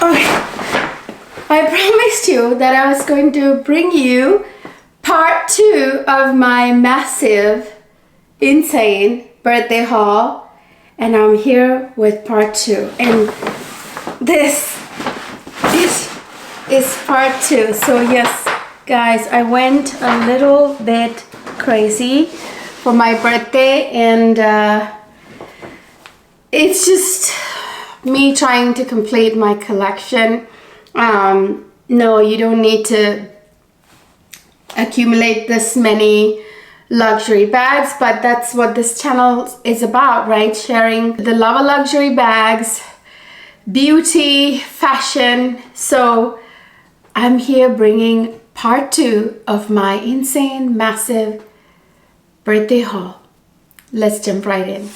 I promised you that I was going to bring you part 2 of my massive, insane birthday haul, and I'm here with part 2, and this is part 2. So yes, guys, I went a little bit crazy for my birthday, and it's just me trying to complete my collection. No, you don't need to accumulate this many luxury bags, but that's what this channel is about, right? Sharing the love of luxury bags, beauty, fashion. So I'm here bringing part 2 of my insane, massive birthday haul. Let's jump right in.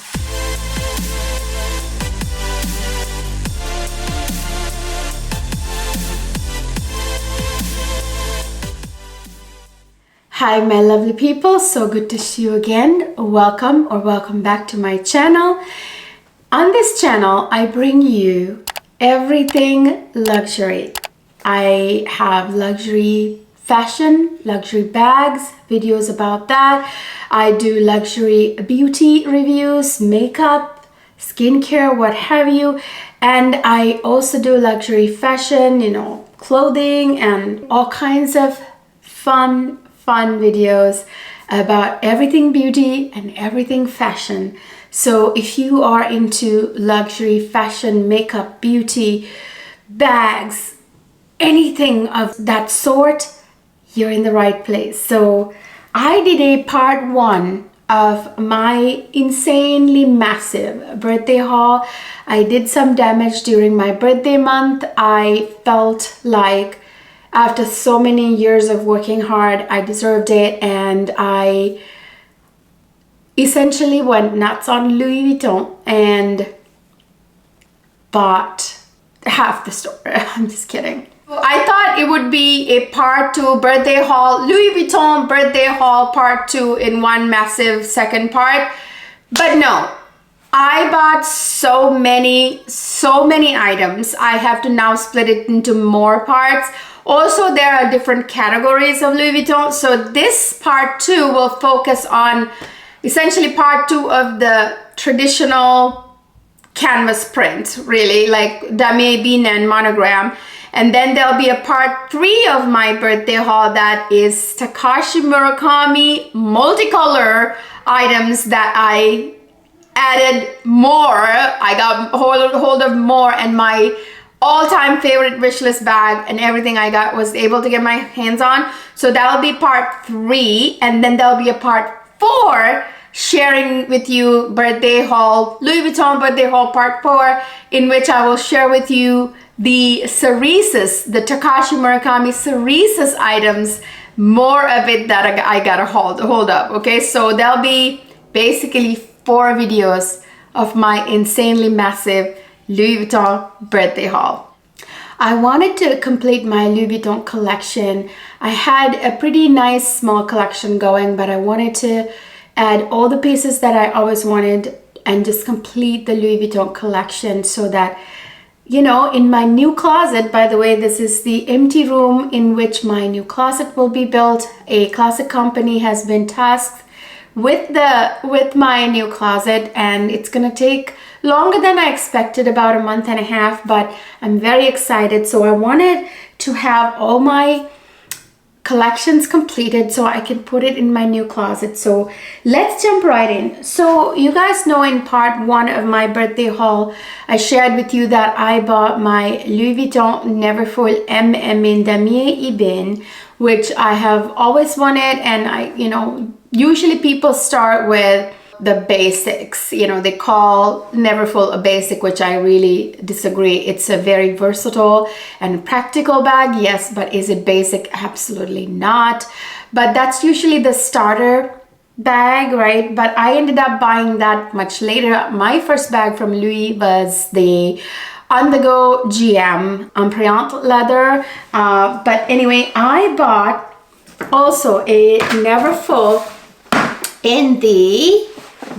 Hi my lovely people, so good to see you again. Welcome or welcome back to my channel. On this channel, I bring you everything luxury. I have luxury fashion, luxury bags, videos about that. I do luxury beauty reviews, makeup, skincare, what have you. And I also do luxury fashion, you know, clothing and all kinds of fun videos about everything beauty and everything fashion. So if you are into luxury fashion, makeup, beauty, bags, anything of that sort, you're in the right place. So I did a part 1 of my insanely massive birthday haul. I did some damage during my birthday month. I felt like after so many years of working hard, I deserved it, and I essentially went nuts on Louis Vuitton and bought half the store. I'm just kidding. I thought it would be a part 2 birthday haul, Louis Vuitton birthday haul part 2 in one massive second part, but no. I bought so many items. I have to now split it into more parts. Also, there are different categories of Louis Vuitton. So this part 2 will focus on essentially part 2 of the traditional canvas print, really, like damier, ebene, and monogram. And then there'll be a part 3 of my birthday haul that is Takashi Murakami multicolor items that I added more. I got hold of more, and my all-time favorite wishlist bag and everything I was able to get my hands on. So that'll be part 3, and then there'll be a part 4 sharing with you birthday haul, Louis Vuitton birthday haul part 4, in which I will share with you the Cereses, the Takashi Murakami Cereses items, more of it that I gotta hold up. Okay, so there'll be basically 4 videos of my insanely massive Louis Vuitton birthday haul. I wanted to complete my Louis Vuitton collection. I had a pretty nice small collection going, but I wanted to add all the pieces that I always wanted and just complete the Louis Vuitton collection, so that, you know, in my new closet, by the way, this is the empty room in which my new closet will be built. A closet company has been tasked with my new closet, and it's gonna take longer than I expected, about a month and a half, but I'm very excited. So I wanted to have all my collections completed so I can put it in my new closet. So let's jump right in. So you guys know, in part 1 of my birthday haul, I shared with you that I bought my Louis Vuitton Neverfull in damier ebene, which I have always wanted. And I, you know, usually people start with the basics, you know, they call Neverfull a basic, which I really disagree. It's a very versatile and practical bag, yes, but is it basic? Absolutely not. But that's usually the starter bag, right? But I ended up buying that much later. My first bag from Louis was the On The Go GM Empreinte leather. But anyway, I bought also a Neverfull in the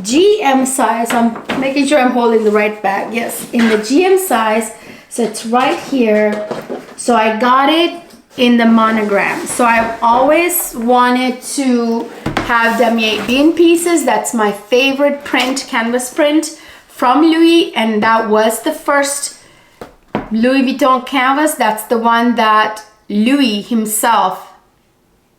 GM size. I'm making sure I'm holding the right bag. Yes, in the GM size. So it's right here. So I got it in the monogram. So I've always wanted to have damier ebene pieces. That's my favorite print, canvas print from Louis, and that was the first Louis Vuitton canvas. That's the one that Louis himself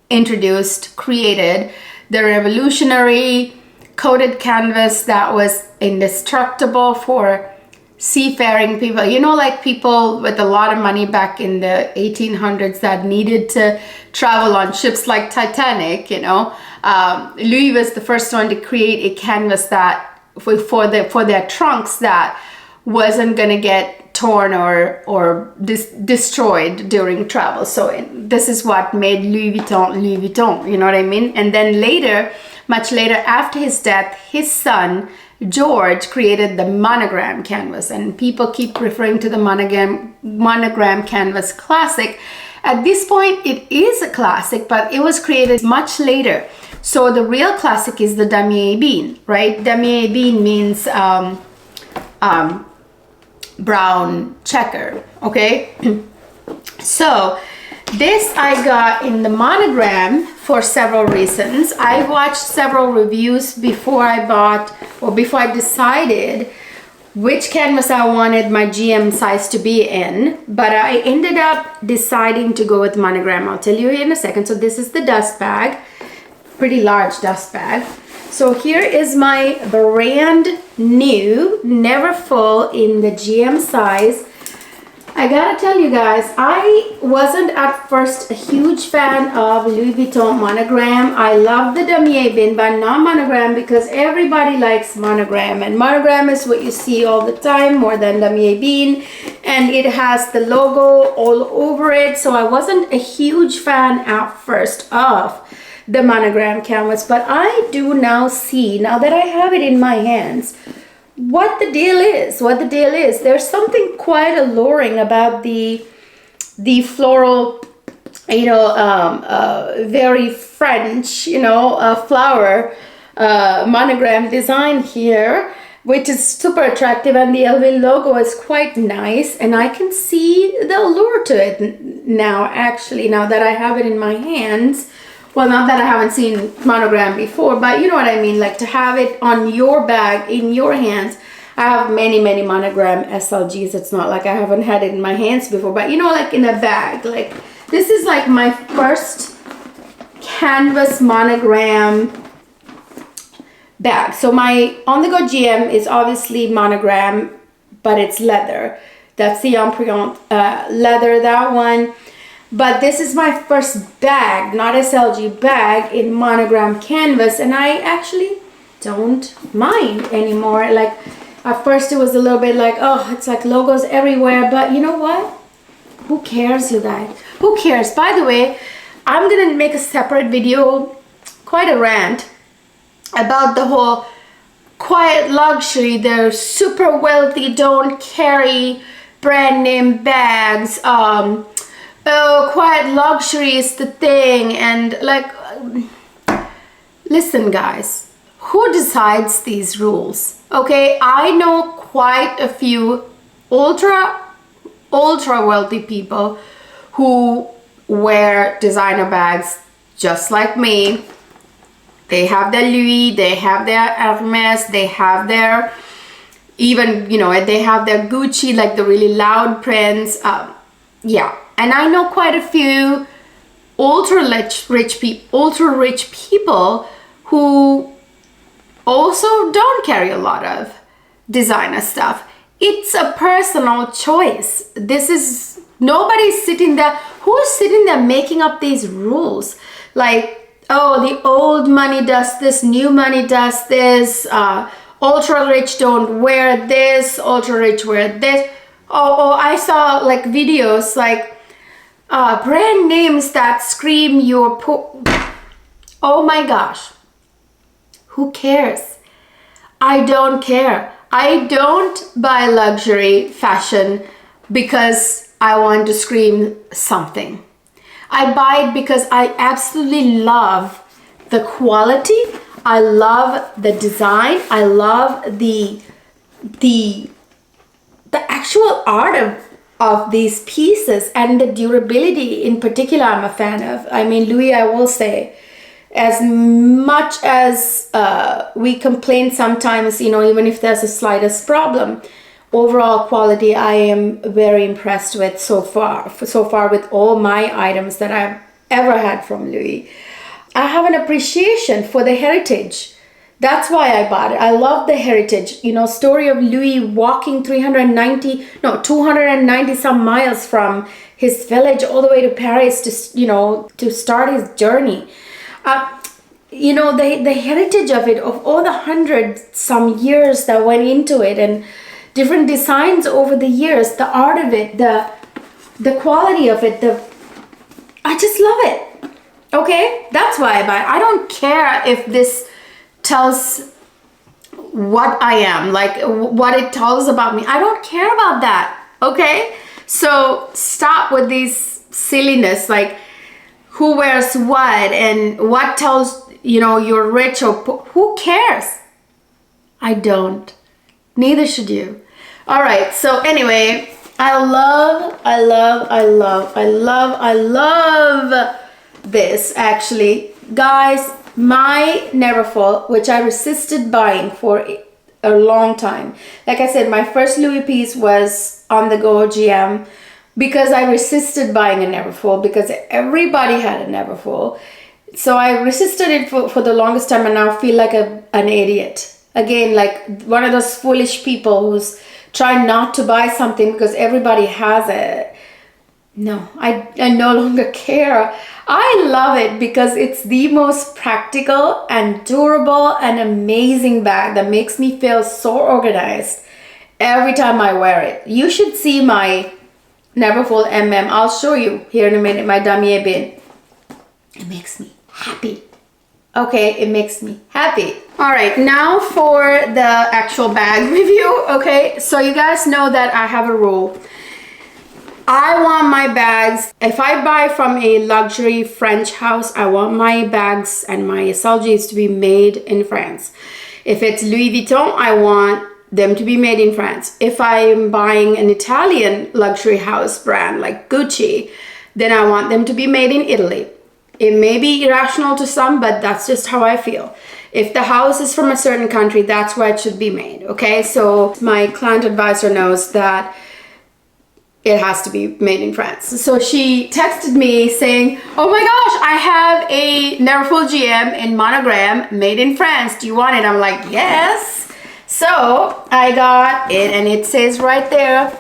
introduced, created, the revolutionary coated canvas that was indestructible for seafaring people, you know, like people with a lot of money back in the 1800s that needed to travel on ships like Titanic, you know. Louis was the first one to create a canvas that for their trunks that wasn't gonna get torn or destroyed during travel. So this is what made Louis Vuitton, you know what I mean? And then later, much later, after his death, his son George created the monogram canvas, and people keep referring to the monogram canvas classic. At this point, it is a classic, but it was created much later. So the real classic is the damier ebene, right? Damier ebene means brown checker, okay? So this I got in the monogram for several reasons. I watched several reviews before I bought, or before I decided which canvas I wanted my GM size to be in, but I ended up deciding to go with monogram. I'll tell you in a second. So this is the dust bag, pretty large dust bag. So here is my brand new Neverfull in the GM size. I gotta tell you guys, I wasn't at first a huge fan of Louis Vuitton monogram. I love the damier ebene, but not monogram, because everybody likes monogram, and monogram is what you see all the time more than damier ebene, and it has the logo all over it. So I wasn't a huge fan at first of the monogram canvas, but I do now see, now that I have it in my hands, what the deal is. There's something quite alluring about the floral, you know, very French, you know, flower monogram design here, which is super attractive, and the LV logo is quite nice, and I can see the allure to it now, actually, now that I have it in my hands. Well, not that I haven't seen monogram before, but you know what I mean, like to have it on your bag, in your hands. I have many monogram SLGs. It's not like I haven't had it in my hands before, but you know, like in a bag. Like this is like my first canvas monogram bag. So my On The Go GM is obviously monogram, but it's leather. That's the Empreinte leather, that one. But this is my first bag, not SLG bag, in monogram canvas, and I actually don't mind anymore. Like at first it was a little bit like, oh, it's like logos everywhere, but you know what? Who cares, you guys? Who cares? By the way, I'm gonna make a separate video, quite a rant, about the whole quiet luxury. They're super wealthy, don't carry brand name bags. Oh, quiet luxury is the thing, and like, listen guys, who decides these rules? Okay, I know quite a few ultra wealthy people who wear designer bags just like me. They have their Louis, they have their Hermes, they have their, even, you know, they have their Gucci, like the really loud prints. Yeah. And I know quite a few ultra rich people who also don't carry a lot of designer stuff. It's a personal choice. This is, nobody's sitting there, who's sitting there making up these rules? Like, oh, the old money does this, new money does this, ultra rich don't wear this, ultra rich wear this. Oh, I saw like videos like, brand names that scream your oh my gosh, who cares? I don't care. I don't buy luxury fashion because I want to scream something. I buy it because I absolutely love the quality, I love the design, I love the actual art of these pieces, and the durability in particular I'm a fan of. I mean, Louis, I will say, as much as we complain sometimes, you know, even if there's the slightest problem, overall quality I am very impressed with so far with all my items that I've ever had from Louis. I have an appreciation for the heritage. That's why I bought it. I love the heritage, you know, story of Louis walking 290 some miles from his village all the way to Paris to, you know, to start his journey. You know, the heritage of it, of all the 100-some years that went into it, and different designs over the years, the art of it, the quality of it, I just love it. Okay, that's why I buy it. I don't care if this tells what I am, like what it tells about me. I don't care about that. Okay, so stop with these silliness, like who wears what and what tells, you know, you're rich or poor. Who cares? I don't. Neither should you. All right, so anyway, I love this actually. Guys, my Neverfull, which I resisted buying for a long time. Like I said, my first Louis piece was on the go GM because I resisted buying a Neverfull because everybody had a Neverfull. So I resisted it for the longest time, and now feel like an idiot. Again, like one of those foolish people who's trying not to buy something because everybody has it. No, I no longer care. I love it because it's the most practical and durable and amazing bag that makes me feel so organized every time I wear it. You should see my Neverfull I'll show you here in a minute, my damier bin. It makes me happy. Okay, it makes me happy. All right, now for the actual bag review. Okay, so you guys know that I have a rule. I want my bags, if I buy from a luxury French house, I want my bags and my SLGs to be made in France. If it's Louis Vuitton, I want them to be made in France. If I'm buying an Italian luxury house brand like Gucci, then I want them to be made in Italy. It may be irrational to some, but that's just how I feel. If the house is from a certain country, that's where it should be made, okay? So my client advisor knows that it has to be made in France. So she texted me saying, oh my gosh, I have a Neverfull GM in monogram made in France. Do you want it? I'm like, yes. So I got it, and it says right there,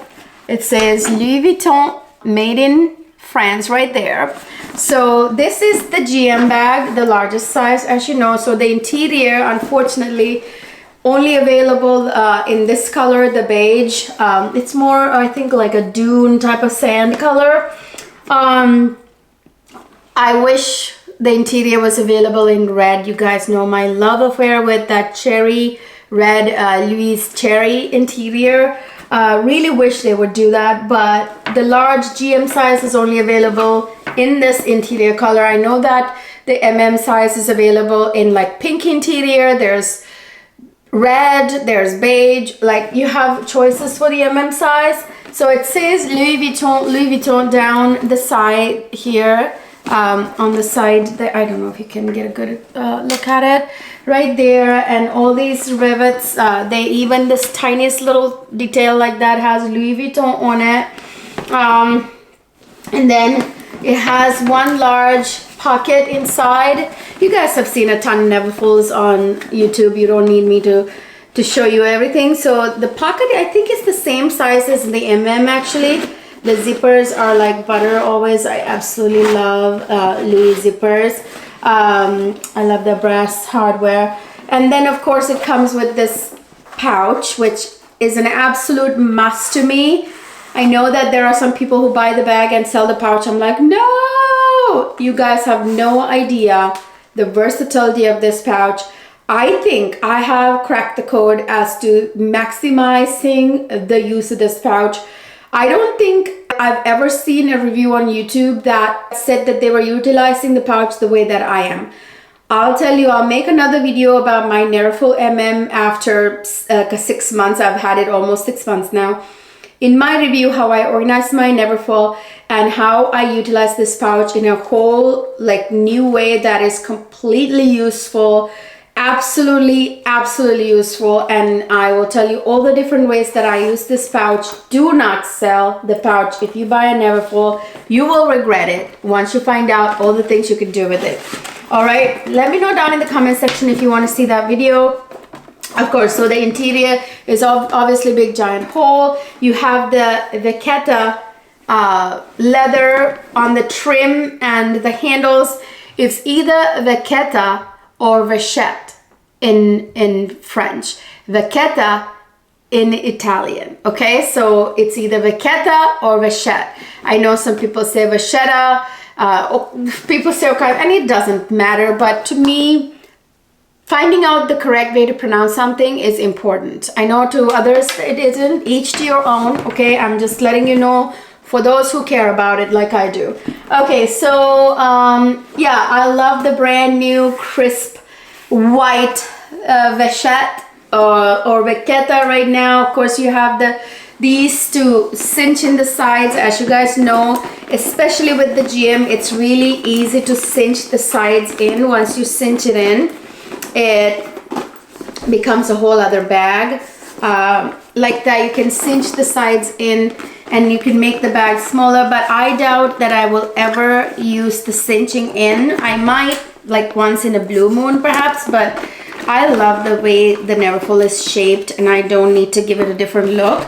it says Louis Vuitton made in France right there. So this is the GM bag, the largest size, as you know. So the interior, unfortunately, only available in this color, the beige. It's more, I think, like a dune type of sand color. I wish the interior was available in red. You guys know my love affair with that cherry red, Louis cherry interior. Really wish they would do that, but the large GM size is only available in this interior color. I know that the size is available in like pink interior. There's red, there's beige, like you have choices for the size. So it says Louis Vuitton down the side here, on the side there. I don't know if you can get a good look at it right there, and all these rivets, they even this tiniest little detail like that has Louis Vuitton on it, and then it has one large pocket inside. You guys have seen a ton of Neverfulls on YouTube. You don't need me to show you everything. So the pocket, I think, is the same size as the actually. The zippers are like butter always. I absolutely love Louis zippers. I love the brass hardware. And then of course it comes with this pouch, which is an absolute must to me. I know that there are some people who buy the bag and sell the pouch. I'm like, no, you guys have no idea the versatility of this pouch. I think I have cracked the code as to maximizing the use of this pouch. I don't think I've ever seen a review on YouTube that said that they were utilizing the pouch the way that I am. I'll tell you, I'll make another video about my Neverfull after 6 months. I've had it almost 6 months now. in my review how I organize my Neverfull and how I utilize this pouch in a whole like new way that is completely useful. Absolutely useful, and I will tell you all the different ways that I use this pouch. Do not sell the pouch. If you buy a Neverfull, you will regret it once you find out all the things you can do with it. All right, let me know down in the comment section if you want to see that video. Of course, so the interior is obviously big giant hole. You have the vachetta leather on the trim and the handles. It's either vachetta or vachette in French, vachetta in Italian. Okay, so it's either vachetta or vachette. I know some people say vachetta, people say okay, and it doesn't matter, but to me, finding out the correct way to pronounce something is important. I know to others it isn't, each to your own, okay? I'm just letting you know for those who care about it like I do. Okay, so yeah, I love the brand new crisp white vachette or vachetta right now. Of course, you have these to cinch in the sides. As you guys know, especially with the GM, it's really easy to cinch the sides in. Once you cinch it in, it becomes a whole other bag. Like that, you can cinch the sides in and you can make the bag smaller, but I doubt that I will ever use the cinching in. I might, like once in a blue moon perhaps, but I love the way the Neverfull is shaped and I don't need to give it a different look.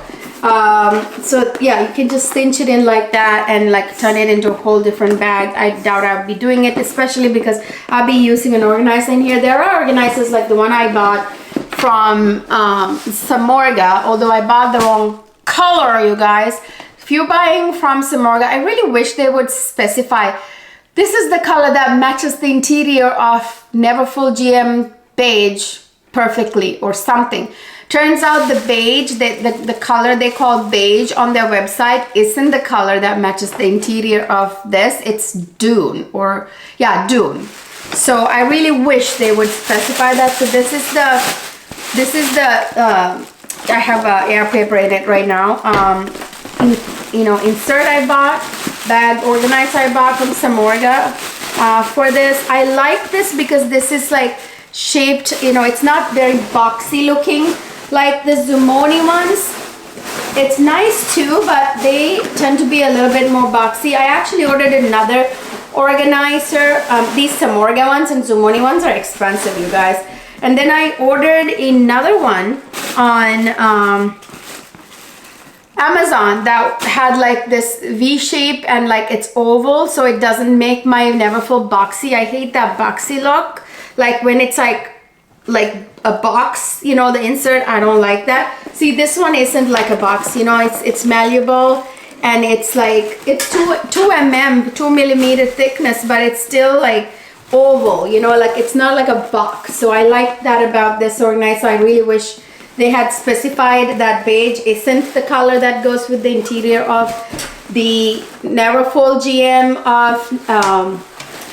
So yeah, you can just cinch it in like that and like turn it into a whole different bag. I doubt I'll be doing it, especially because I'll be using an organizer in here. There are organizers like the one I bought from Samorga, although I bought the wrong color, you guys. If you're buying from Samorga, I really wish they would specify this is the color that matches the interior of Neverfull GM beige perfectly or something. Turns out the beige, the color they call beige on their website isn't the color that matches the interior of this. It's Dune, or yeah, Dune. So I really wish they would specify that. So this is the I have air paper in it right now. You know, insert I bought, bag organizer I bought from Samorga for this. I like this because this is like shaped, you know, it's not very boxy looking like the Zumoni ones. It's nice too, but they tend to be a little bit more boxy. I actually ordered another organizer. These Samorga ones and Zumoni ones are expensive, you guys. And then I ordered another one on Amazon that had like this V shape and like it's oval, so it doesn't make my Neverfull boxy. I hate that boxy look. Like when it's like a box, you know, the insert, I don't like that. See, this one isn't like a box, you know, it's malleable and it's like, it's 2 millimeter thickness, but it's still like oval, you know, like it's not like a box. So I like that about this organizer. I really wish they had specified that beige isn't the color that goes with the interior of the Neverfull GM of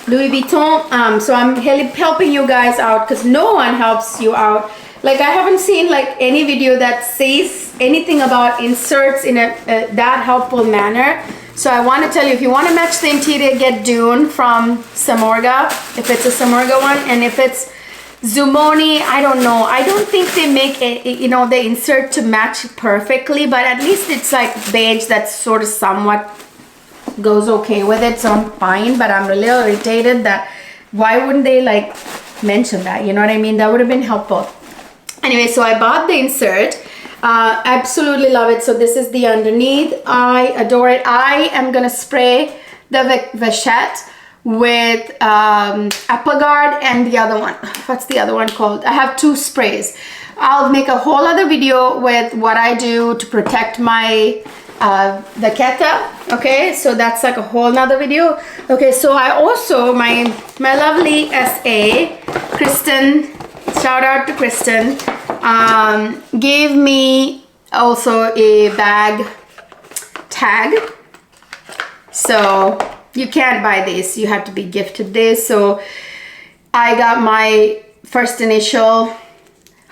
Louis Vuitton. So I'm helping you guys out because no one helps you out. Like I haven't seen like any video that says anything about inserts in a that helpful manner. So I want to tell you, if you want to match the interior, get Dune from Samorga, if it's a Samorga one, and if it's Zumoni, I don't know. I don't think they make you know, the insert to match perfectly, but at least it's like beige that's sort of somewhat goes okay with it, so I'm fine. But I'm really irritated that why wouldn't they like mention that, you know what I mean? That would have been helpful. Anyway, so I bought the insert. Absolutely love it. So this is the underneath. I adore it. I am gonna spray the vachette with Apple Guard and the other one, what's the other one called? I have two sprays. I'll make a whole other video with what I do to protect my vachetta. Okay, so that's like a whole nother video. Okay, so I also, my lovely SA Kristen, shout out to Kristen, gave me also a bag tag. So you can't buy this, you have to be gifted this. So I got my first initial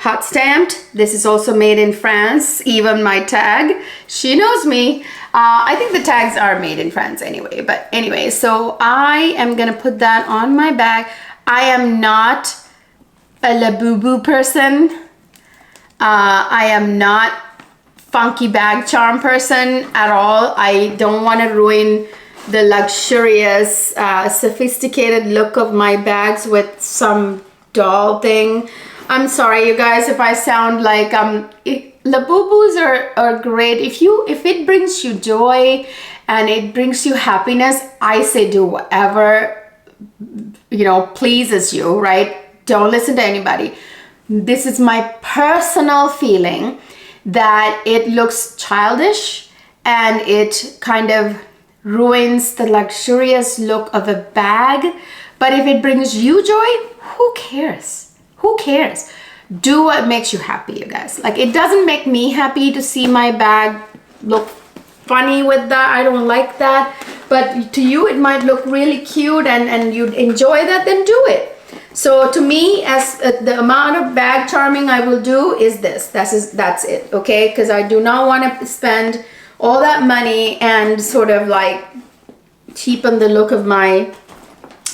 hot stamped. This is also made in France. Even my tag, she knows me. I think the tags are made in France anyway, but anyway, so I am gonna put that on my bag. I am not a Labubu person. I am not funky bag charm person at all. I don't want to ruin the luxurious, sophisticated look of my bags with some doll thing. I'm sorry, you guys, if I sound like Labubus are great. If it brings you joy and it brings you happiness, I say do whatever, you know, pleases you, right? Don't listen to anybody. This is my personal feeling that it looks childish and it kind of ruins the luxurious look of a bag. But if it brings you joy, who cares? Who cares? Do what makes you happy, you guys. Like, it doesn't make me happy to see my bag look funny with that. I don't like that. But to you, it might look really cute and you'd enjoy that, then do it. So to me, as the amount of bag charming I will do is this. That's it, okay? Because I do not want to spend all that money and sort of like cheapen the look of my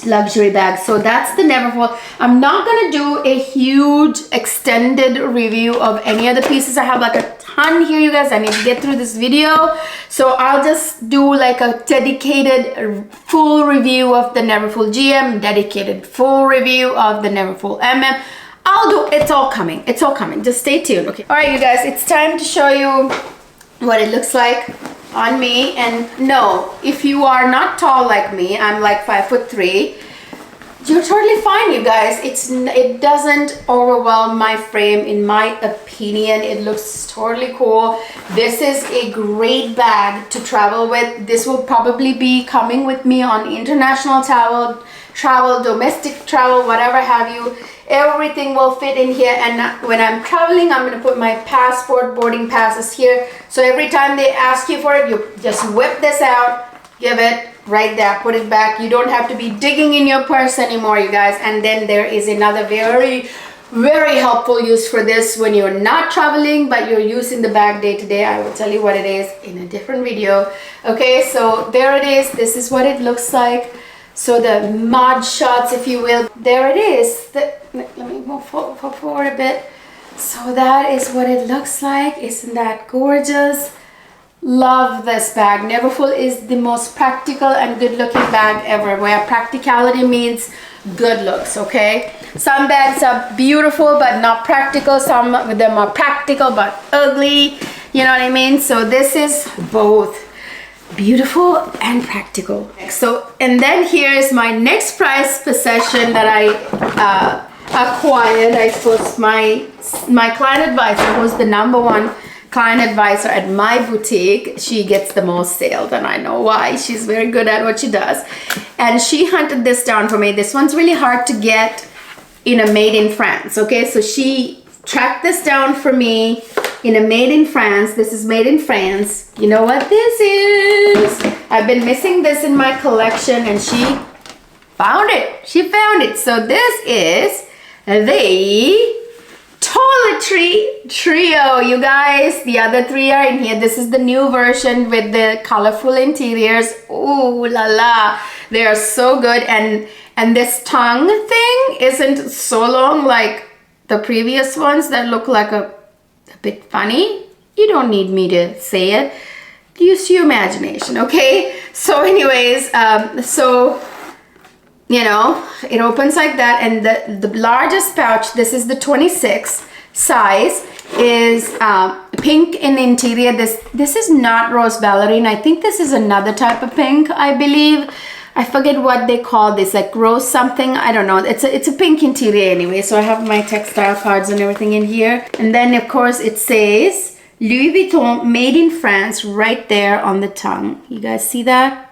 luxury bag. So that's the Neverfull. I'm not gonna do a huge extended review of any of the pieces. I have like a ton here, you guys. I need to get through this video, so I'll just do like a dedicated full review of the Neverfull GM, dedicated full review of the Neverfull MM. I'll do, it's all coming, it's all coming. Just stay tuned. Okay, all right, you guys, it's time to show you what it looks like on me. And no, if you are not tall like me, I'm like 5'3", you're totally fine, you guys. It doesn't overwhelm my frame, in my opinion. It looks totally cool. This is a great bag to travel with. This will probably be coming with me on international travel, domestic travel, whatever have you. Everything will fit in here. And when I'm traveling, I'm going to put my passport, boarding passes here. So every time they ask you for it, you just whip this out, give it right there, put it back. You don't have to be digging in your purse anymore, you guys. And then there is another very, very helpful use for this when you're not traveling but you're using the bag day to day. I will tell you what it is in a different video. Okay, so there it is. This is what it looks like. So the mud shots, if you will, there it is. Let me move forward a bit. So that is what it looks like. Isn't that gorgeous? Love this bag. Neverfull is the most practical and good looking bag ever, where practicality means good looks, okay? Some bags are beautiful but not practical. Some of them are practical but ugly. You know what I mean? So this is both beautiful and practical. So, and then here's my next prized possession that I acquired. I suppose my client advisor, who's the #1 client advisor at my boutique, she gets the most sales, and I know why. She's very good at what she does, and she hunted this down for me. This one's really hard to get in a made in France, okay? So she tracked this down for me in a made in France. This is made in France. You know what this is? I've been missing this in my collection, and she found it. She found it. So this is the Toiletry Trio, you guys. The other 3 are in here. This is the new version with the colorful interiors. Ooh la la, they are so good. And this tongue thing isn't so long like the previous ones that look like a bit funny. You don't need me to say it. Use your imagination, okay? So anyways, so you know, it opens like that, and the largest pouch, this is the 26 size, is pink in the interior. This is not rose ballerine. I think this is another type of pink, I believe. I forget what they call this, like rose something, I don't know. It's a pink interior anyway. So I have my textile cards and everything in here. And then of course it says Louis Vuitton made in France right there on the tongue. You guys see that?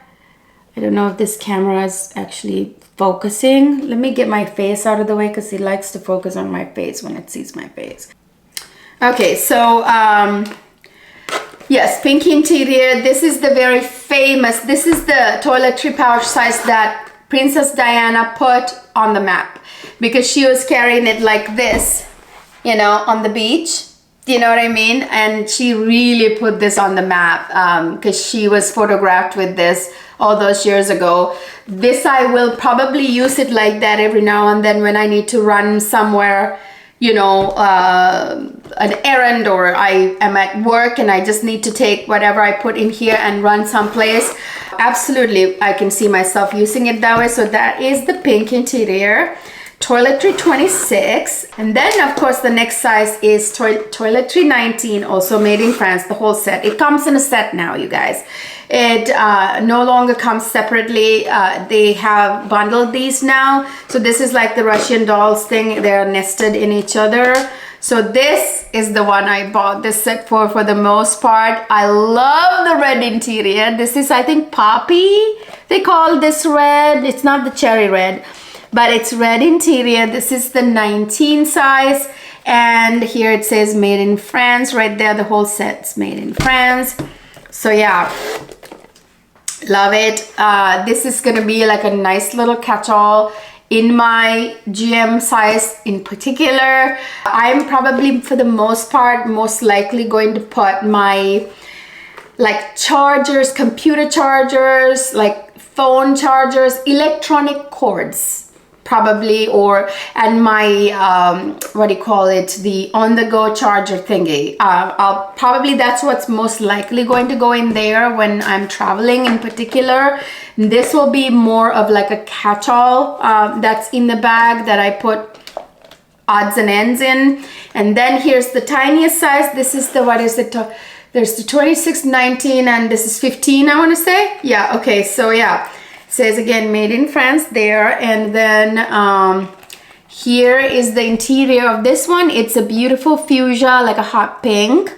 I don't know if this camera is actually focusing. Let me get my face out of the way because it likes to focus on my face when it sees my face. Okay, so yes, pink interior. This is the very famous, this is the toiletry pouch size that Princess Diana put on the map, because she was carrying it like this you know, on the beach. You know what I mean? And she really put this on the map because she was photographed with this all those years ago. This, I will probably use it like that every now and then when I need to run somewhere, you know, an errand, or I am at work and I just need to take whatever I put in here and run someplace. Absolutely, I can see myself using it that way. So that is the pink interior. Toiletry 26, and then of course the next size is Toiletry 19, also made in France, the whole set. It comes in a set now, you guys. It no longer comes separately. They have bundled these now. So this is like the Russian dolls thing. They're nested in each other. So this is the one I bought this set for the most part. I love the red interior. This is, I think, poppy. They call this red. It's not the cherry red, but it's red interior. This is the 19 size, and here it says made in France right there. The whole set's made in France. So yeah, love it. This is gonna be like a nice little catch-all in my GM size in particular. I'm probably, for the most part, most likely going to put my like chargers, computer chargers, like phone chargers, electronic cords probably, and my what do you call it, the on-the-go charger thingy. I'll probably, that's what's most likely going to go in there when I'm traveling in particular. This will be more of like a catch-all that's in the bag that I put odds and ends in. And then here's the tiniest size. This is the, what is it, there's the 26, 19, and this is 15, I want to say. Yeah, okay, so yeah, says again made in France there. And then here is the interior of this one. It's a beautiful fuchsia, like a hot pink.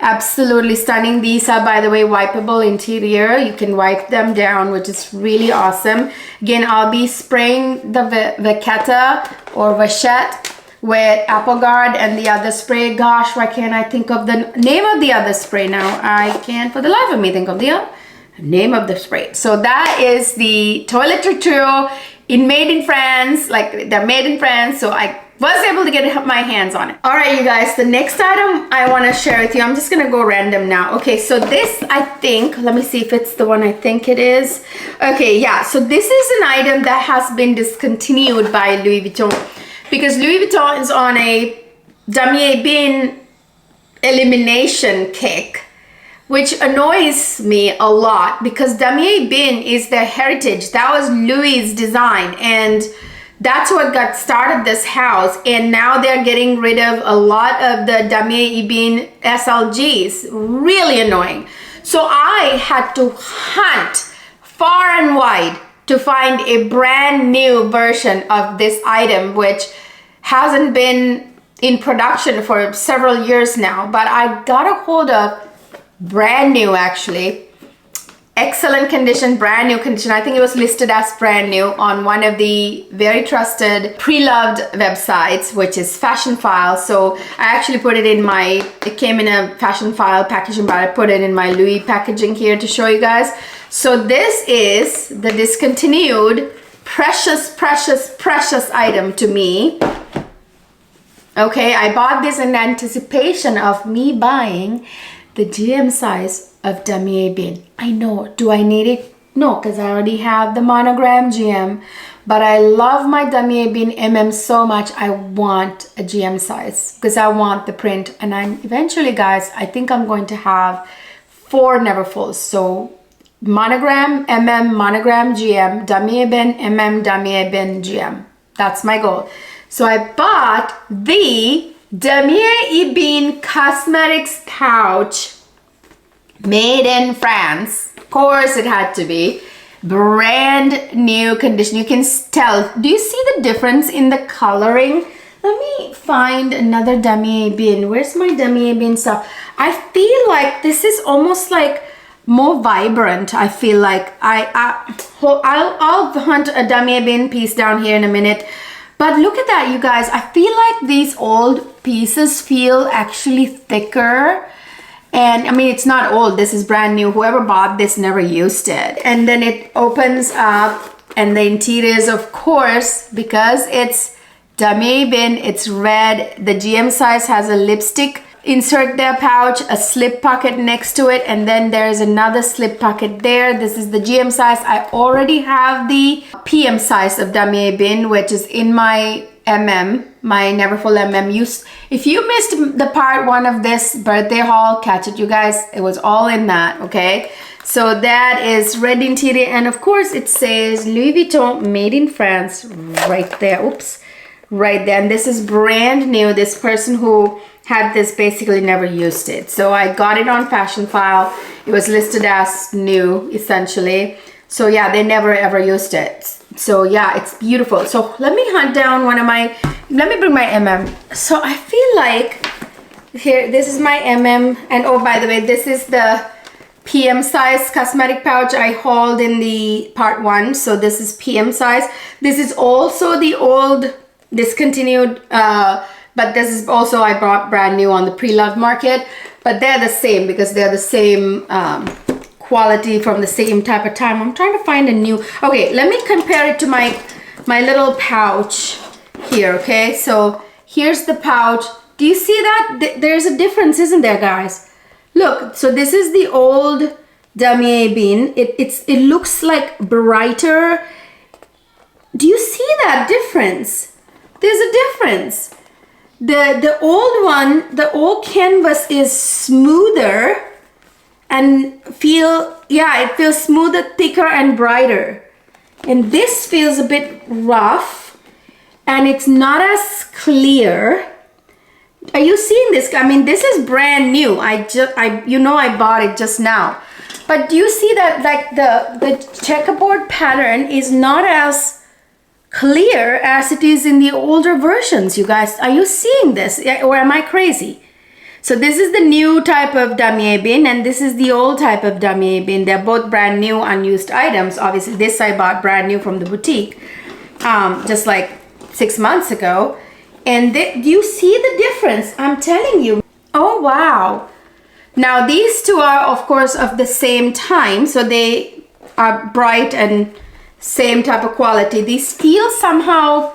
Absolutely stunning. These are, by the way, wipeable interior. You can wipe them down, which is really awesome. Again, I'll be spraying the Vachetta or Vachette with Apple Guard, and the other spray, gosh, why can't I think of the name of the other spray now? I can't for the life of me think of the name of the spray. So that is the Toiletry Trio made in France. Like, they're made in France, so I was able to get my hands on it. All right, you guys, the next item I want to share with you, I'm just gonna go random now. Okay, so this, I think, let me see if it's the one I think it is. Okay, yeah, so this is an item that has been discontinued by Louis Vuitton, because Louis Vuitton is on a damier bin elimination kick, which annoys me a lot, because damier bin is their heritage. That was Louis' design, and that's what got started this house. And now they're getting rid of a lot of the damier bin SLGs. Really annoying. So I had to hunt far and wide to find a brand new version of this item, which hasn't been in production for several years now, but I got a hold of brand new, actually, excellent condition, brand new condition. I think it was listed as brand new on one of the very trusted, pre-loved websites, which is Fashion File. So I actually put it in my, it came in a Fashion File packaging, but I put it in my Louis packaging here to show you guys. So this is the discontinued precious, precious, precious item to me. Okay, I bought this in anticipation of me buying the GM size of damier bin. I know, do I need it? No, because I already have the monogram GM, but I love my damier bin MM so much. I want a GM size because I want the print. And I'm eventually, guys, I think I'm going to have 4 Neverfulls. So monogram MM, monogram GM, damier bin MM, damier bin GM. That's my goal. So I bought the Damier Ebene Cosmetics pouch, made in France. Of course it had to be. Brand new condition. You can tell. Do you see the difference in the coloring? Let me find another Damier Ebene. Where's my Damier Ebene stuff? I feel like this is almost like more vibrant. I feel like I'll hunt a Damier Ebene piece down here in a minute. But look at that, you guys. I feel like these old pieces feel actually thicker. And I mean, it's not old. This is brand new. Whoever bought this never used it. And then it opens up, and the interior is, of course, because it's damier bin. It's red. The GM size has a lipstick insert there pouch, a slip pocket next to it, and then there's another slip pocket there. This is the GM size. I already have the PM size of damier bin, which is in my my Neverfull If you missed the part 1 of this birthday haul, catch it, you guys. It was all in that, okay? So that is red interior, and of course it says Louis Vuitton made in France right there. Oops, right there. And this is brand new. This person who had this basically never used it. So I got it on Fashion File. It was listed as new, essentially. So yeah, they never ever used it. So yeah, it's beautiful. So let me hunt down one of my, let me bring my So I feel like here, this is my and oh, by the way, this is the PM size cosmetic pouch I hauled in the part 1. So this is PM size. This is also the old discontinued, but this is also I bought brand new on the pre-loved market. But they're the same because they're the same quality from the same type of time. I'm trying to find a new. Okay, let me compare it to my little pouch here. Okay, so here's the pouch. Do you see that? There's a difference, isn't there, guys? Look, so this is the old damier bin. It looks like brighter. Do you see that difference? There's a difference. The old one, the old canvas is smoother and it feels smoother, thicker, and brighter. And this feels a bit rough and it's not as clear. Are you seeing this? I mean, this is brand new. I bought it just now. But do you see that, like, the checkerboard pattern is not as clear as it is in the older versions, you guys? Are you seeing this, or am I crazy? So this is the new type of damier bin and this is the old type of damier bin. They're both brand new, unused items. Obviously, this I bought brand new from the boutique, just like 6 months ago. And do you see the difference? I'm telling you. Oh, wow. Now, these two are, of course, of the same time. So they are bright and same type of quality. These feel somehow,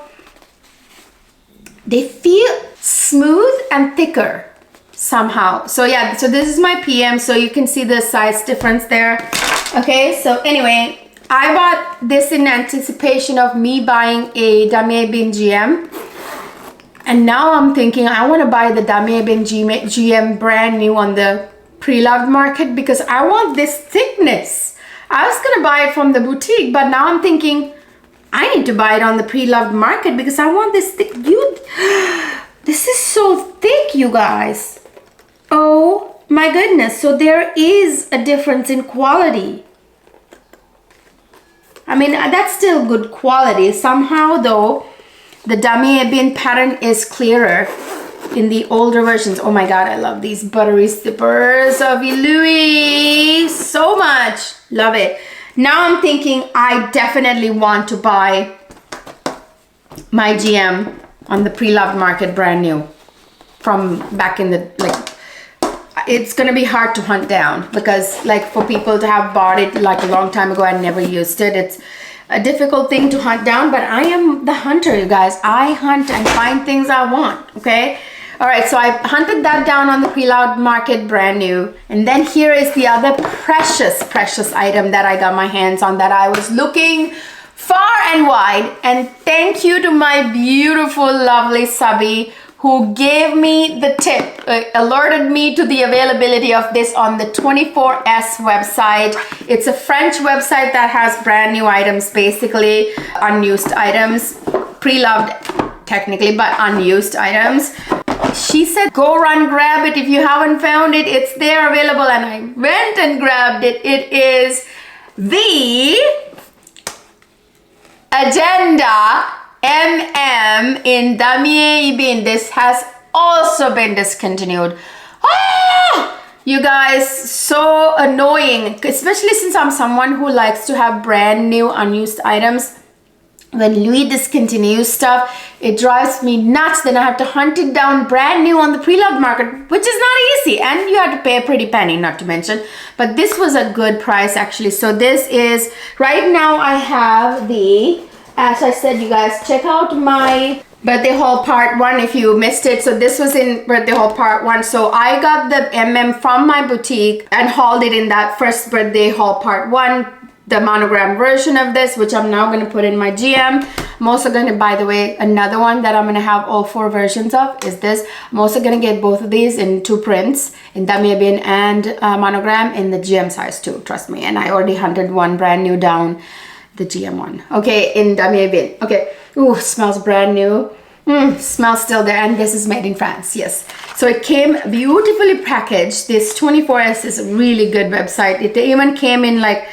they feel smooth and thicker somehow. So yeah, so this is my PM. So you can see the size difference there. Okay, so anyway, I bought this in anticipation of me buying a damier bin GM. And now I'm thinking I want to buy the damier bin GM brand new on the pre-loved market because I want this thickness. I was going to buy it from the boutique, but now I'm thinking I need to buy it on the pre-loved market because I want this thick. This is so thick, you guys. Oh my goodness. So there is a difference in quality. I mean, that's still good quality. Somehow though, the damier bin pattern is clearer in the older versions. Oh my God, I love these buttery slippers of Louis so much. Love it. Now I'm thinking I definitely want to buy my GM on the pre-loved market brand new from back in the, like, it's gonna be hard to hunt down because, like, for people to have bought it like a long time ago and never used it, it's a difficult thing to hunt down, but I am the hunter, you guys. I hunt and find things I want, okay? All right, so I hunted that down on the pre-loved market brand new. And then here is the other precious item that I got my hands on that I was looking far and wide. And thank you to my beautiful, lovely subby who gave me the tip, alerted me to the availability of this on the 24S website. It's a French website that has brand new items, basically unused items, pre-loved technically, but unused items. She said, go run, grab it. If you haven't found it, it's there available. And I went and grabbed it. It is the Agenda in damier bin. This has also been discontinued. You guys, so annoying, especially since I'm someone who likes to have brand new unused items. When Louis discontinues stuff, it drives me nuts. Then I have to hunt it down brand new on the pre-loved market, which is not easy, and you have to pay a pretty penny, not to mention. But this was a good price actually. So this is, right now I have the, as I said, you guys, check out my birthday haul part 1 if you missed it. So this was in birthday haul part 1. So I got the from my boutique and hauled it in that first birthday haul part 1, the monogram version of this, which I'm now going to put in my GM. I'm also going to, by the way, another one that I'm going to have all 4 versions of is this. I'm also going to get both of these in 2 prints, in damier bin and monogram, in the GM size too, trust me. And I already hunted one brand new down, the GM one. Okay, in damier bin. Okay. Ooh, smells brand new. Smells still there. And this is made in France. Yes. So it came beautifully packaged. This 24S is a really good website. It even came in like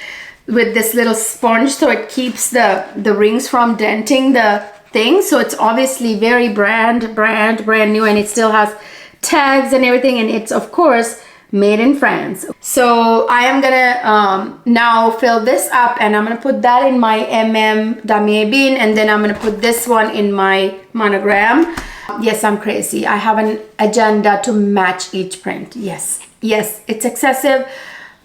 with this little sponge, so it keeps the rings from denting the thing. So it's obviously very brand new, and it still has tags and everything, and it's of course made in France. So I am gonna now fill this up, and I'm gonna put that in my damier bin, and then I'm gonna put this one in my monogram. Yes, I'm crazy. I have an agenda to match each print. Yes, it's excessive,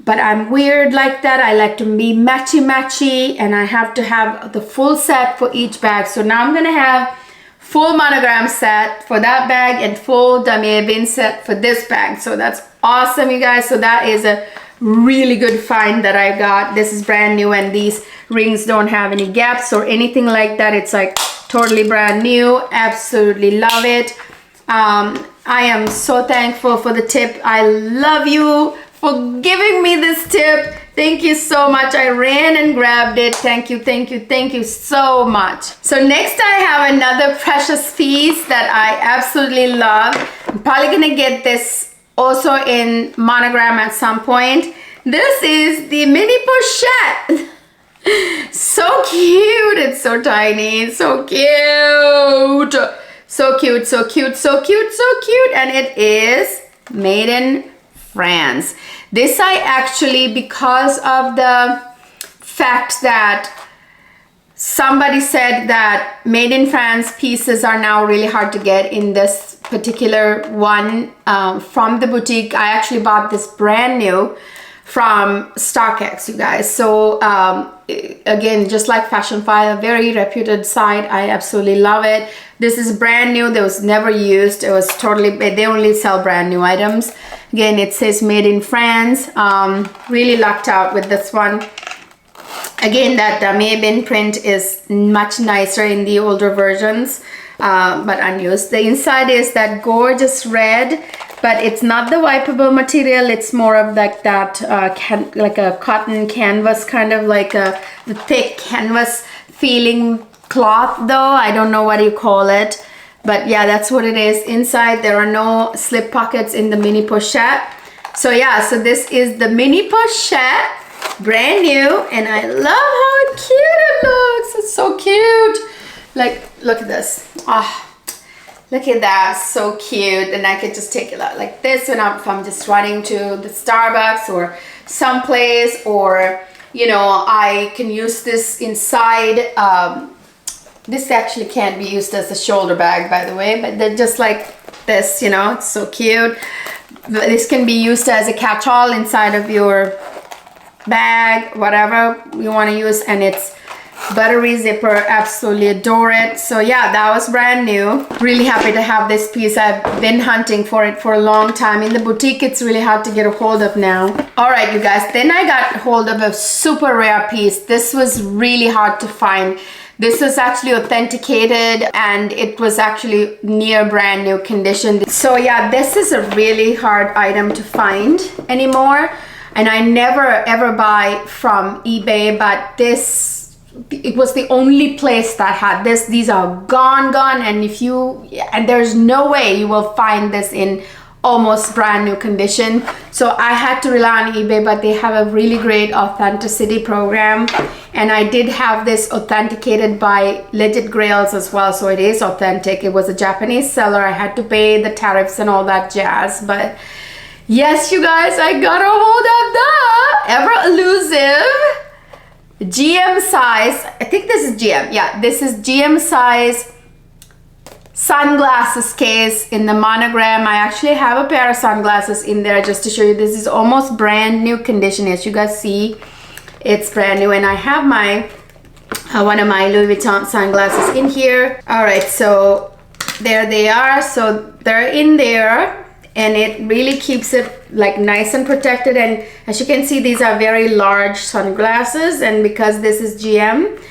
but I'm weird like that. I like to be matchy, and I have to have the full set for each bag. So now I'm gonna have full monogram set for that bag and full damier bin set for this bag. So that's awesome, you guys. So that is a really good find that I got. This is brand new, and these rings don't have any gaps or anything like that. It's like totally brand new. Absolutely love it. I am so thankful for the tip. I love you for giving me this tip. Thank you so much. I ran and grabbed it. Thank you so much. So next I have another precious piece that I absolutely love. I'm probably gonna get this also in monogram at some point. This is the mini pochette. So cute. It's so tiny. So cute. So cute, so cute, so cute, so cute. And it is made in France. This I actually, because of the fact that somebody said that made in France pieces are now really hard to get in this particular one from the boutique. I actually bought this brand new from StockX, you guys. So again, just like Fashion File, a very reputed site. I absolutely love it. This is brand new. That was never used. It was totally, they only sell brand new items. Again, it says made in France. Really lucked out with this one. Again, that damier bin print is much nicer in the older versions, but unused. The inside is that gorgeous red, but it's not the wipeable material. It's more of like that, like a cotton canvas, kind of like the thick canvas feeling cloth though. I don't know what you call it, but yeah, that's what it is. Inside there are no slip pockets in the mini pochette. So yeah, so this is the mini pochette, brand new, and I love how cute it looks. It's so cute. Like, look at this. Ah, look at that, so cute. And I could just take it out like this when if I'm just running to the Starbucks or someplace, or you know, I can use this inside. This actually can't be used as a shoulder bag, by the way, but they're just like this, you know, it's so cute. This can be used as a catch-all inside of your bag, whatever you want to use, and it's buttery zipper. Absolutely adore it. So yeah, that was brand new. Really happy to have this piece. I've been hunting for it for a long time. In the boutique, it's really hard to get a hold of now. All right, you guys, then I got hold of a super rare piece. This was really hard to find. This was actually authenticated, and it was actually near brand new condition. So yeah, this is a really hard item to find anymore, and I never ever buy from eBay, but this, it was the only place that had this. These are gone, and there's no way you will find this in almost brand new condition. So I had to rely on eBay, but they have a really great authenticity program, and I did have this authenticated by Legit Grails as well, so it is authentic. It was a Japanese seller. I had to pay the tariffs and all that jazz, but yes, you guys, I got a hold of the ever elusive GM size. I think this is GM. Yeah, this is GM size sunglasses case in the monogram. I actually have a pair of sunglasses in there just to show you. This is almost brand new condition. As you guys see, it's brand new, and I have my one of my Louis Vuitton sunglasses in here. All right, so there they are. So they're in there, and it really keeps it like nice and protected. And as you can see, these are very large sunglasses, and because this is GM,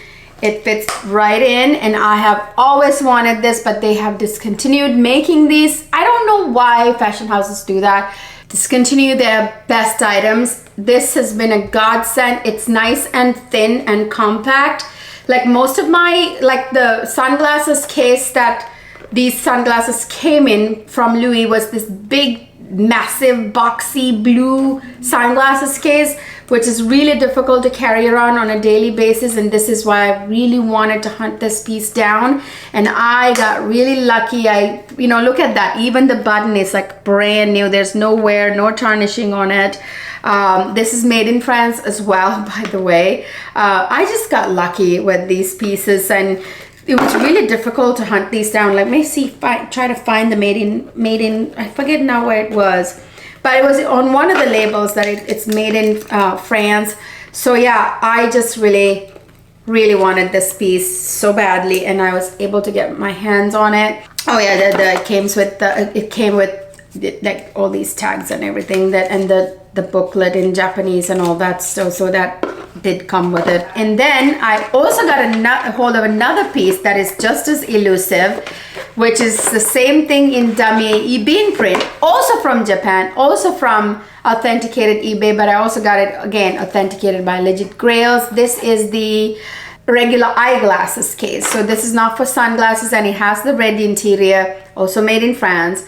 it fits right in. And I have always wanted this, but they have discontinued making these. I don't know why fashion houses do that. Discontinue their best items. This has been a godsend. It's nice and thin and compact. Like most of my, like the sunglasses case that these sunglasses came in from Louis was this big, massive, boxy blue sunglasses case, which is really difficult to carry around on a daily basis. And this is why I really wanted to hunt this piece down. And I got really lucky. You know, look at that. Even the button is like brand new. There's no wear, no tarnishing on it. This is made in France as well, by the way. I just got lucky with these pieces, and it was really difficult to hunt these down. Let me see if I try to find the made in, I forget now where it was, but it was on one of the labels that it's made in France. So yeah, I just really wanted this piece so badly, and I was able to get my hands on it. Oh yeah, it came with like all these tags and everything, that, and the booklet in Japanese and all that stuff. So that did come with it. And then I also got a hold of another piece that is just as elusive, which is the same thing in damier ebene print, also from Japan, also from authenticated eBay, but I also got it again authenticated by Legit Grails. This is the regular eyeglasses case. So this is not for sunglasses, and it has the red interior, also made in France.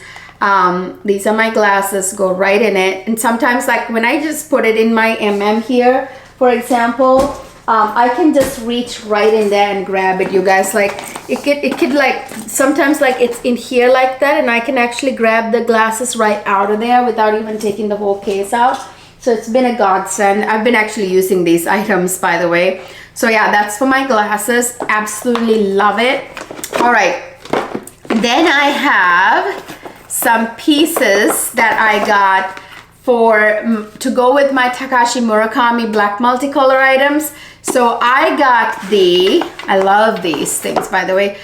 These are my glasses, go right in it. And sometimes, like when I just put it in my here, for example, I can just reach right in there and grab it, you guys. Like it could like sometimes like it's in here like that, and I can actually grab the glasses right out of there without even taking the whole case out. So it's been a godsend. I've been actually using these items, by the way. So yeah, that's for my glasses. Absolutely love it. All right, then I have some pieces that I got to go with my Takashi Murakami black multicolor items. So I got I love these things, by the way.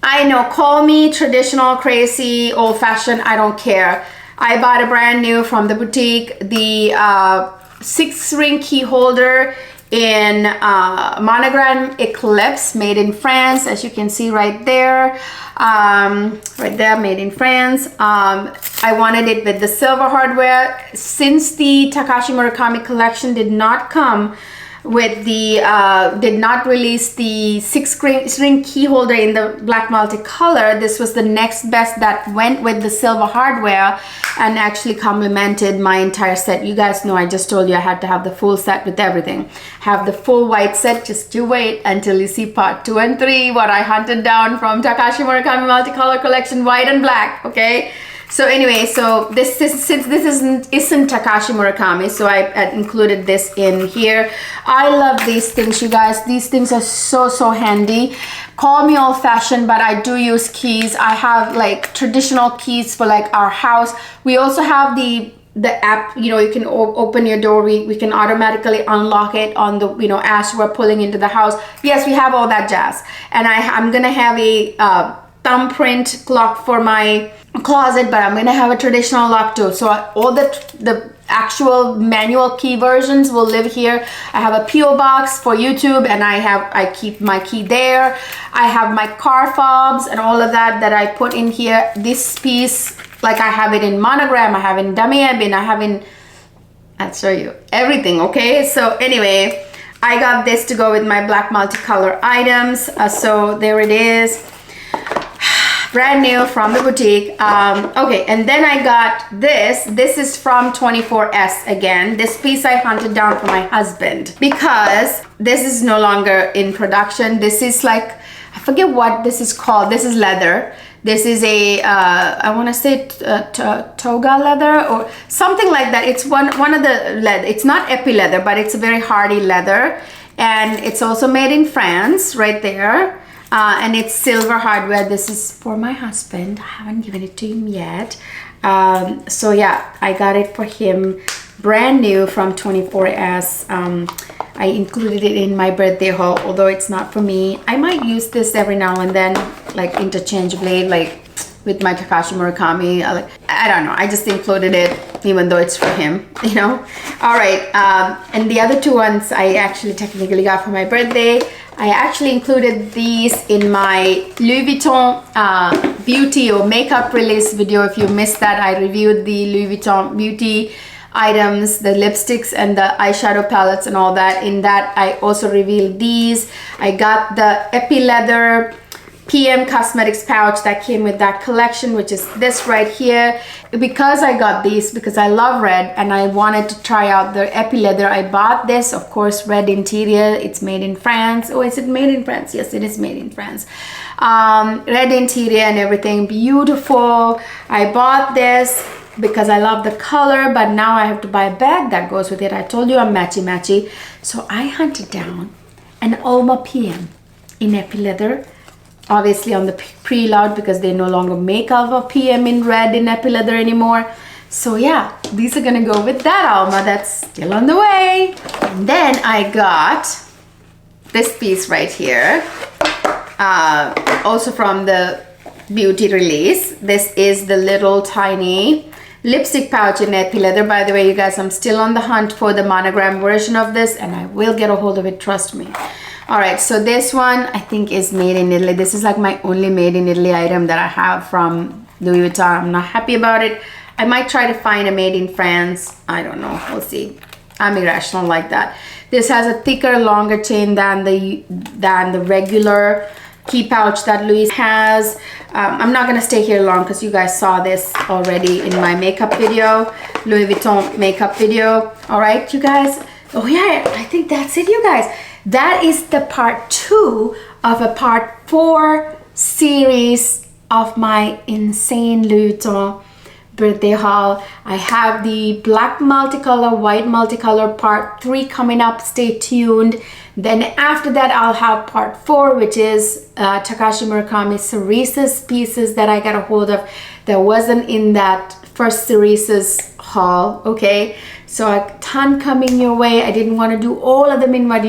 I know, call me traditional, crazy, old fashioned, I don't care. I bought a brand new from the boutique, the 6-ring key holder in monogram Eclipse, made in France, as you can see right there. Right there, made in France. I wanted it with the silver hardware. Since the Takashi Murakami collection did not come with the did not release the 6-ring key holder in the black multicolor, this was the next best that went with the silver hardware and actually complemented my entire set. You guys know I just told you I had to have the full set with everything. Have the full white set. Just you wait until you see part 2 and 3, what I hunted down from Takashi Murakami multicolor collection, white and black. Okay, so anyway, so since this isn't Takashi Murakami, so I included this in here. I love these things, you guys. These things are so handy. Call me old fashioned, but I do use keys. I have like traditional keys for like our house. We also have the app, you know, you can open your door, we can automatically unlock it on the, you know, as we're pulling into the house. Yes, we have all that jazz. And I'm gonna have a thumbprint lock for my closet, but I'm gonna have a traditional lock too. So all the actual manual key versions will live here. I have a PO box for YouTube, and I keep my key there. I have my car fobs and all of that I put in here. This piece, like I have it in monogram, I have in damier, I have in, I'll show you everything. Okay, so anyway, I got this to go with my black multicolor items. So there it is, brand new from the boutique. Okay, and then I got this is from 24S again. This piece I hunted down for my husband because this is no longer in production. This is like, I forget what this is called. This is leather. This is a I want to say toga leather or something like that. It's one of the leather. It's not epi leather, but it's a very hardy leather, and it's also made in France right there. And it's silver hardware. This is for my husband. I haven't given it to him yet. So yeah, I got it for him, brand new from 24S. I included it in my birthday haul, although it's not for me. I might use this every now and then, like interchangeably. Like with my Takashi Murakami. I don't know, I just included it even though it's for him, you know. All right, and the other two ones I actually technically got for my birthday. I actually included these in my Louis Vuitton beauty or makeup release video. If you missed that, I reviewed the Louis Vuitton beauty items, the lipsticks and the eyeshadow palettes and all that. In that, I also revealed these. I got the Epi Leather PM Cosmetics pouch that came with that collection, which is this right here. Because I got these, because I love red and I wanted to try out the Epi Leather, I bought this. Of course, red interior. It's made in France. Oh, is it made in France? Yes, it is made in France. Red interior and everything, beautiful. I bought this because I love the color, but now I have to buy a bag that goes with it. I told you I'm matchy. So I hunted down an Alma PM in Epi Leather. Obviously on the pre-loved, because they no longer make Alma PM in red in Epi Leather anymore. So yeah, these are gonna go with that Alma that's still on the way. And then I got this piece right here, also from the beauty release. This is the little tiny lipstick pouch in Epi Leather. By the way, you guys, I'm still on the hunt for the monogram version of this, and I will get a hold of it, trust me. All right, so this one I think is made in Italy. This is like my only made in Italy item that I have from Louis Vuitton. I'm not happy about it. I might try to find a made in France. I don't know, we'll see. I'm irrational like that. This has a thicker, longer chain than the regular key pouch that Louis has. I'm not gonna stay here long because you guys saw this already in my makeup video, Louis Vuitton makeup video. All right, you guys. Oh yeah, I think that's it, you guys. That is the part 2 of a part 4 series of my insane Louis Vuitton birthday haul. I have the black multicolor, white multicolor part 3 coming up. Stay tuned. Then after that, I'll have part 4, which is Takashi Murakami Cerise's pieces that I got a hold of that wasn't in that first Cerise's haul. Okay, so a ton coming your way. I didn't want to do all of them in one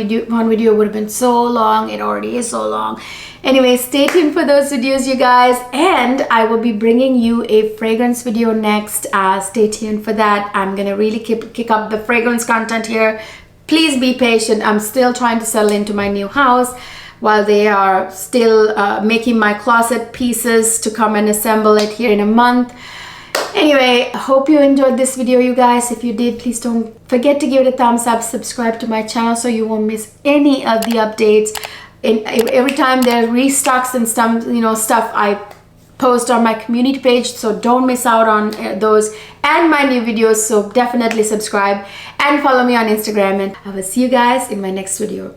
video. It would have been so long. It already is so long. Anyway, stay tuned for those videos, you guys, and I will be bringing you a fragrance video next. Stay tuned for that. I'm gonna really kick up the fragrance content here. Please be patient. I'm still trying to settle into my new house while they are still making my closet pieces to come and assemble it here in a month. Anyway, I hope you enjoyed this video, you guys. If you did, please don't forget to give it a thumbs up, subscribe to my channel so you won't miss any of the updates. Every time there are restocks and stuff I post on my community page, so don't miss out on those and my new videos. So definitely subscribe and follow me on Instagram, and I will see you guys in my next video.